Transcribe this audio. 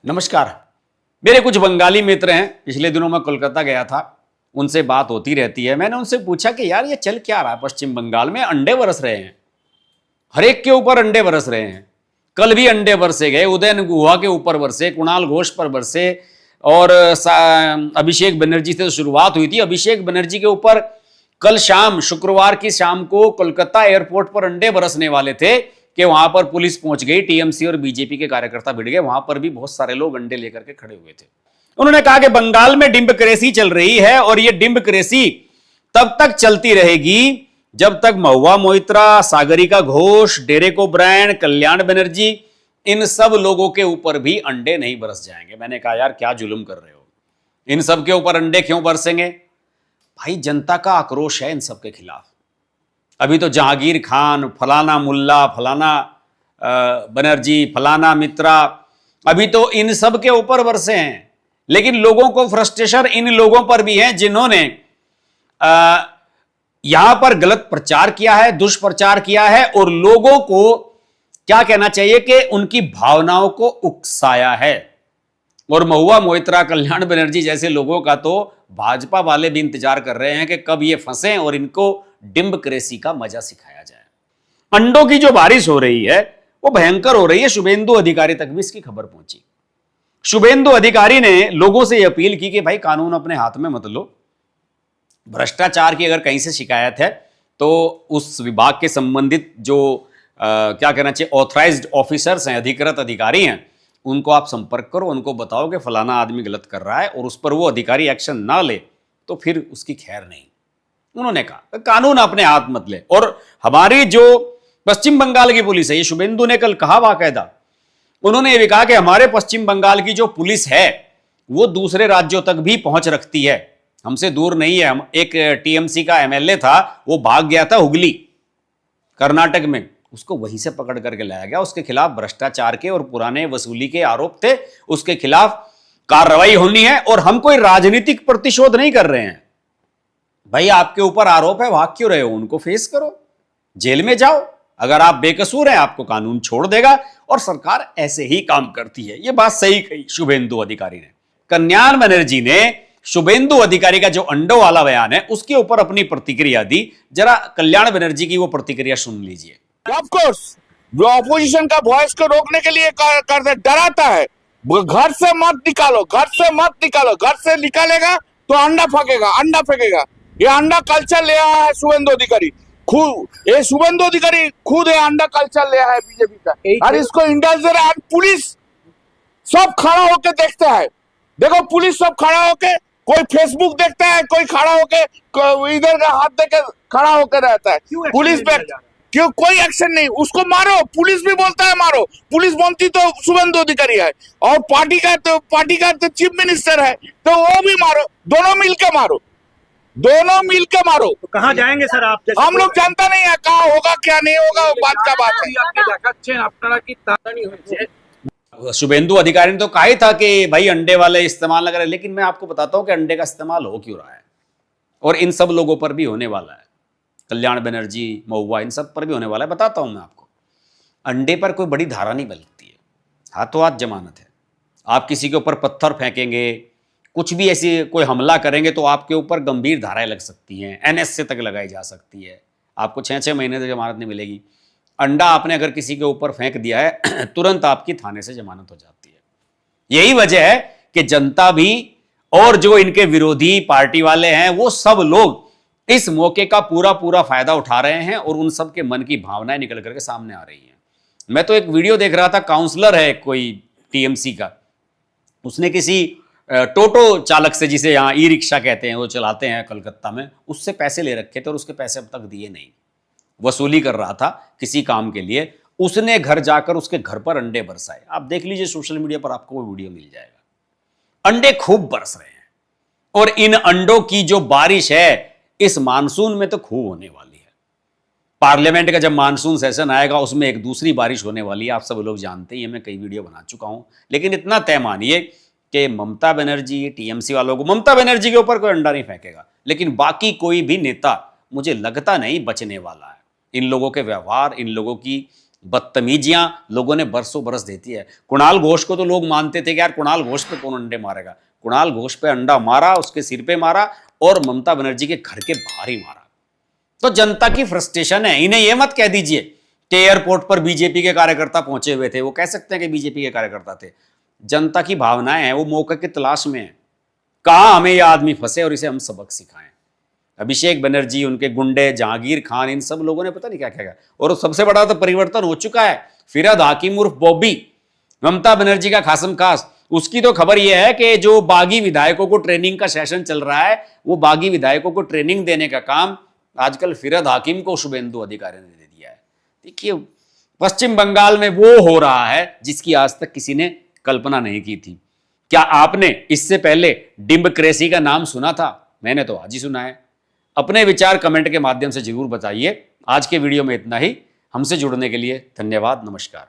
नमस्कार। मेरे कुछ बंगाली मित्र हैं, पिछले दिनों मैं कोलकाता गया था, उनसे बात होती रहती है। मैंने उनसे पूछा कि यार ये चल क्या रहा है पश्चिम बंगाल में, अंडे बरस रहे हैं, हर एक के ऊपर अंडे बरस रहे हैं। कल भी अंडे बरसे गए, उदयन गुहा के ऊपर बरसे, कुणाल घोष पर बरसे और अभिषेक बनर्जी से शुरुआत हुई थी। अभिषेक बनर्जी के ऊपर कल शाम, शुक्रवार की शाम को कोलकाता एयरपोर्ट पर अंडे बरसने वाले थे कि वहां पर पुलिस पहुंच गई, टीएमसी और बीजेपी के कार्यकर्ता भिड़ गए। वहां पर भी बहुत सारे लोग अंडे लेकर के खड़े हुए थे। उन्होंने कहा कि बंगाल में डिम्बक्रेसी चल रही है और यह डिम्बक्रेसी तब तक चलती रहेगी जब तक महुआ मोइत्रा, सागरिका घोष, डेरेक ओब्रायन, कल्याण बनर्जी, इन सब लोगों के ऊपर भी अंडे नहीं बरस जाएंगे। मैंने कहा यार क्या जुल्म कर रहे हो, इन सब के ऊपर अंडे क्यों बरसेंगे? भाई जनता का आक्रोश है इन सब के खिलाफ। अभी तो जहांगीर खान, फलाना मुल्ला, फलाना बनर्जी, फलाना मित्रा, अभी तो इन सब के ऊपर बरसे हैं। लेकिन लोगों को फ्रस्ट्रेशन इन लोगों पर भी है जिन्होंने यहां पर गलत प्रचार किया है, दुष्प्रचार किया है और लोगों को क्या कहना चाहिए कि उनकी भावनाओं को उकसाया है। और महुआ मोइत्रा, कल्याण बनर्जी जैसे लोगों का तो भाजपा वाले भी इंतजार कर रहे हैं कि कब ये फंसे और इनको डिम्बक्रेसी का मजा सिखाया जाए। अंडों की जो बारिश हो रही है वो भयंकर हो रही है। शुभेंदु अधिकारी तक भी इसकी खबर पहुंची। शुभेंदु अधिकारी ने लोगों से यह अपील की कि भाई कानून अपने हाथ में मत लो। भ्रष्टाचार की अगर कहीं से शिकायत है तो उस विभाग के संबंधित जो क्या कहना चाहिए ऑथराइज्ड ऑफिसर्स हैं, अधिकृत अधिकारी हैं, उनको आप संपर्क करो, उनको बताओ कि फलाना आदमी गलत कर रहा है और उस पर वो अधिकारी एक्शन ना ले तो फिर उसकी खैर नहीं। उन्होंने कहा कानून अपने हाथ मत ले। और हमारी जो पश्चिम बंगाल की पुलिस है, ये शुभेंदु ने कल कहा बाकायदा, उन्होंने ये भी कहा कि हमारे पश्चिम बंगाल की जो पुलिस है वो दूसरे राज्यों तक भी पहुंच रखती है, हमसे दूर नहीं है। हम एक टीएमसी का एमएलए था, वो भाग गया था हुगली कर्नाटक में, उसको वहीं से पकड़ करके लाया गया। उसके खिलाफ भ्रष्टाचार के और पुराने वसूली के आरोप थे, उसके खिलाफ कार्रवाई होनी है। और हम कोई राजनीतिक प्रतिशोध नहीं कर रहे हैं। भाई आपके ऊपर आरोप है, भाग क्यों रहे हो? उनको फेस करो, जेल में जाओ। अगर आप बेकसूर हैं आपको कानून छोड़ देगा और सरकार ऐसे ही काम करती है। यह बात सही कही शुभेंदु अधिकारी ने। कल्याण बनर्जी ने शुभेंदु अधिकारी का जो अंडों वाला बयान है उसके ऊपर अपनी प्रतिक्रिया दी। जरा कल्याण बनर्जी की वो प्रतिक्रिया सुन लीजिए। ऑफ कोर्स जो ऑपोजिशन का वॉइस को रोकने के लिए कर डराता है, घर से मत निकालो, घर से मत निकालो, घर से निकालेगा तो अंडा फेंकेगा, अंडा फेंकेगा। ये अंडा कल्चर ले आया है शुभेंदु अधिकारी खुद। ये शुभेंदु अधिकारी खुद ये अंडा कल्चर ले आया है बीजेपी का, और इसको इंडल्ज दे रहा है। पुलिस सब खड़ा होके देखता है। देखो पुलिस सब खड़ा होके, कोई फेसबुक देखता है, कोई खड़ा होके इधर का हाथ देके खड़ा होकर रहता है। पुलिस पे क्यों कोई एक्शन नहीं? उसको मारो। पुलिस भी बोलता है मारो, पुलिस बोलती तो शुभेंदु अधिकारी है, और पार्टी का तो चीफ मिनिस्टर है, तो वो भी मारो। दोनों मिलके मारो, दोनों मिलके मारो। तो कहाँ जाएंगे सर आप? हम लोग जानता नहीं है कहाँ होगा क्या नहीं होगा, बात का बात है। शुभेंदु अधिकारी ने तो कहा ही था कि भाई अंडे वाले इस्तेमाल न करें, लेकिन मैं आपको बताता हूं कि अंडे का इस्तेमाल हो क्यों रहा है और इन सब लोगों पर भी होने वाला है। कल्याण बनर्जी, महुआ, इन सब पर भी होने वाला है। बताता हूं मैं आपको। अंडे पर कोई बड़ी धारा नहीं बनती है, हाथों हाथ जमानत है। आप किसी के ऊपर पत्थर फेंकेंगे, कुछ भी ऐसी कोई हमला करेंगे तो आपके ऊपर गंभीर धाराएं लग सकती हैं, एनएसए तक लगाई जा सकती है। आपको 6-6 महीने तक जमानत नहीं मिलेगी। अंडा आपने अगर किसी के ऊपर फेंक दिया है तुरंत आपकी थाने से जमानत हो जाती है। यही वजह है कि जनता भी और जो इनके विरोधी पार्टी वाले हैं वो सब लोग इस मौके का पूरा फायदा उठा रहे हैं और उन सब के मन की भावनाएं निकल करके सामने आ रही हैं। मैं तो एक वीडियो देख रहा था, काउंसलर है कोई टीएमसी का, उसने किसी टोटो चालक से, जिसे यहाँ ई रिक्शा कहते हैं, वो चलाते हैं कलकत्ता में, उससे पैसे ले रखे थे और उसके पैसे अब तक दिए नहीं। वसूली कर रहा था किसी काम के लिए, उसने घर जाकर उसके घर पर अंडे बरसाए। आप देख लीजिए सोशल मीडिया पर, आपको वो वीडियो मिल जाएगा। अंडे खूब बरस रहे हैं और इन अंडों की जो बारिश है इस मानसून में तो खूब होने वाली है। पार्लियामेंट का जब मानसून सेशन आएगा उसमें एक दूसरी बारिश होने वाली है। आप सब लोग जानते हैं, मैं कई वीडियो बना चुका हूं। लेकिन इतना तय मानिए कि ममता बनर्जी, टीएमसी वालों को, ममता बनर्जी के ऊपर कोई अंडा नहीं फेंकेगा, लेकिन बाकी कोई भी नेता मुझे लगता नहीं बचने वाला है। इन लोगों के व्यवहार, इन लोगों की बदतमीजियां लोगों ने बरसों बरस देती है। कुणाल घोष को तो लोग मानते थे कि यार कुणाल घोष पे कौन अंडे मारेगा। कुणाल घोष पे अंडा मारा, उसके सिर पे मारा और ममता बनर्जी के घर के बाहर ही मारा। तो जनता की फ्रस्ट्रेशन है। इन्हें यह मत कह दीजिए कि एयरपोर्ट पर बीजेपी के कार्यकर्ता पहुंचे हुए थे। वो कह सकते हैं कि बीजेपी के कार्यकर्ता थे। जनता की भावनाएं हैं, वो मौके की तलाश में है। कहां हमें यह आदमी फंसे और इसे हम सबक सिखाएं। अभिषेक बनर्जी, उनके गुंडे, जहांगीर खान, इन सब लोगों ने पता नहीं क्या क्या। और सबसे बड़ा तो परिवर्तन हो चुका है। फिरहाद हाकिम उर्फ बॉबी, ममता बनर्जी का खासम खास, उसकी तो खबर यह है कि जो बागी विधायकों को ट्रेनिंग का सेशन चल रहा है, वो बागी विधायकों को ट्रेनिंग देने का काम आजकल फिरहाद हाकिम को शुभेंदु अधिकारी ने दे दिया है। देखिए, पश्चिम बंगाल में वो हो रहा है जिसकी आज तक किसी ने कल्पना नहीं की थी। क्या आपने इससे पहले डेमोक्रेसी का नाम सुना था? मैंने तो आज ही सुना है। अपने विचार कमेंट के माध्यम से जरूर बताइए। आज के वीडियो में इतना ही। हमसे जुड़ने के लिए धन्यवाद। नमस्कार।